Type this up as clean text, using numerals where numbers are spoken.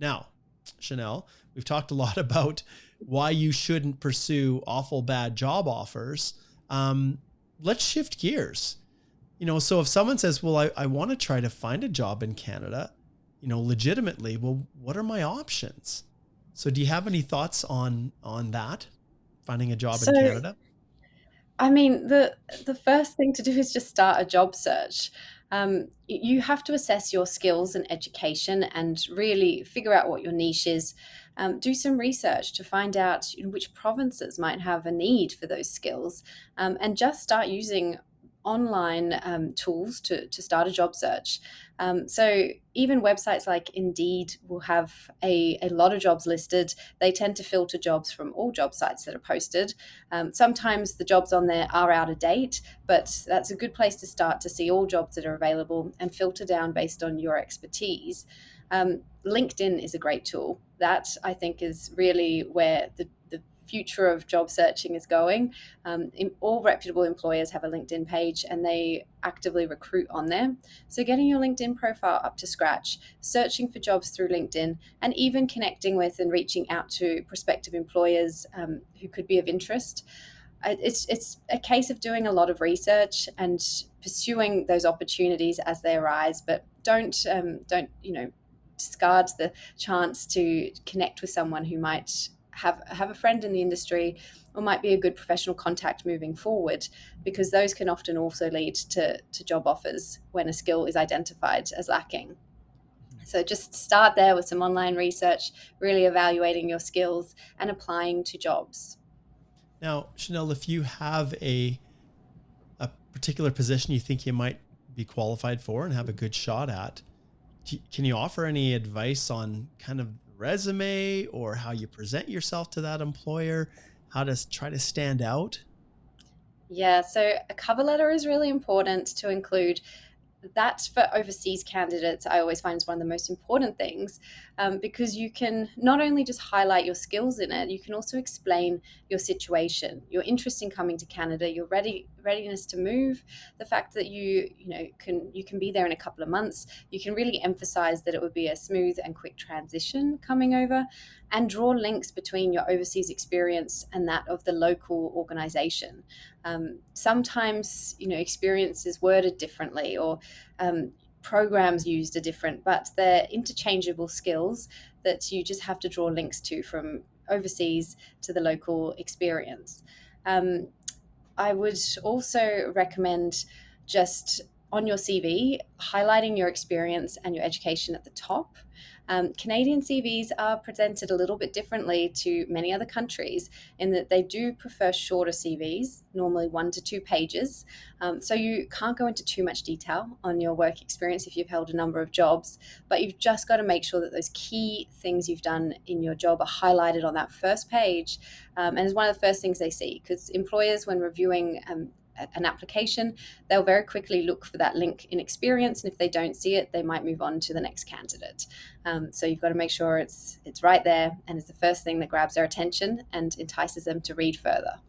Now, Chanel, we've talked a lot about why you shouldn't pursue awful bad job offers. Let's shift gears. So if someone says, well, I want to try to find a job in Canada, legitimately, well, what are my options? So do you have any thoughts on that, finding a job in So, Canada? I mean, the first thing to do is just start a job search. You have to assess your skills and education and really figure out what your niche is. Do some research to find out which provinces might have a need for those skills, and just start using online tools to start a job search. So even websites like Indeed will have a lot of jobs listed. They tend to filter jobs from all job sites that are posted. Sometimes the jobs on there are out of date, but that's a good place to start to see all jobs that are available and filter down based on your expertise. LinkedIn is a great tool. That I think is really where the future of job searching is going. All reputable employers have a LinkedIn page and they actively recruit on there. So, getting your LinkedIn profile up to scratch, searching for jobs through LinkedIn, and even connecting with and reaching out to prospective employers who could be of interest. It's a case of doing a lot of research and pursuing those opportunities as they arise, but don't discard the chance to connect with someone who might have a friend in the industry or might be a good professional contact moving forward, because those can often also lead to job offers when a skill is identified as lacking. So just start there with some online research, really evaluating your skills and applying to jobs. Now, Chanel, if you have a particular position you think you might be qualified for and have a good shot at, can you offer any advice on kind of resume or how you present yourself to that employer, how to try to stand out? Yeah, so a cover letter is really important to include. That for overseas candidates, I always find is one of the most important things, because you can not only just highlight your skills in it, you can also explain your situation, your interest in coming to Canada, your readiness to move, the fact that you can be there in a couple of months. You can really emphasize that it would be a smooth and quick transition coming over, and draw links between your overseas experience and that of the local organization. Sometimes experience is worded differently, or programs used are different, but they're interchangeable skills that you just have to draw links to from overseas to the local experience. Um, I would also recommend just on your CV, highlighting your experience and your education at the top. Canadian CVs are presented a little bit differently to many other countries in that they do prefer shorter CVs, normally 1 to 2 pages. So you can't go into too much detail on your work experience if you've held a number of jobs, but you've just got to make sure that those key things you've done in your job are highlighted on that first page. And it's one of the first things they see, because employers, when reviewing an application, they'll very quickly look for that link in experience, and if they don't see it, they might move on to the next candidate. So you've got to make sure it's right there and it's the first thing that grabs their attention and entices them to read further.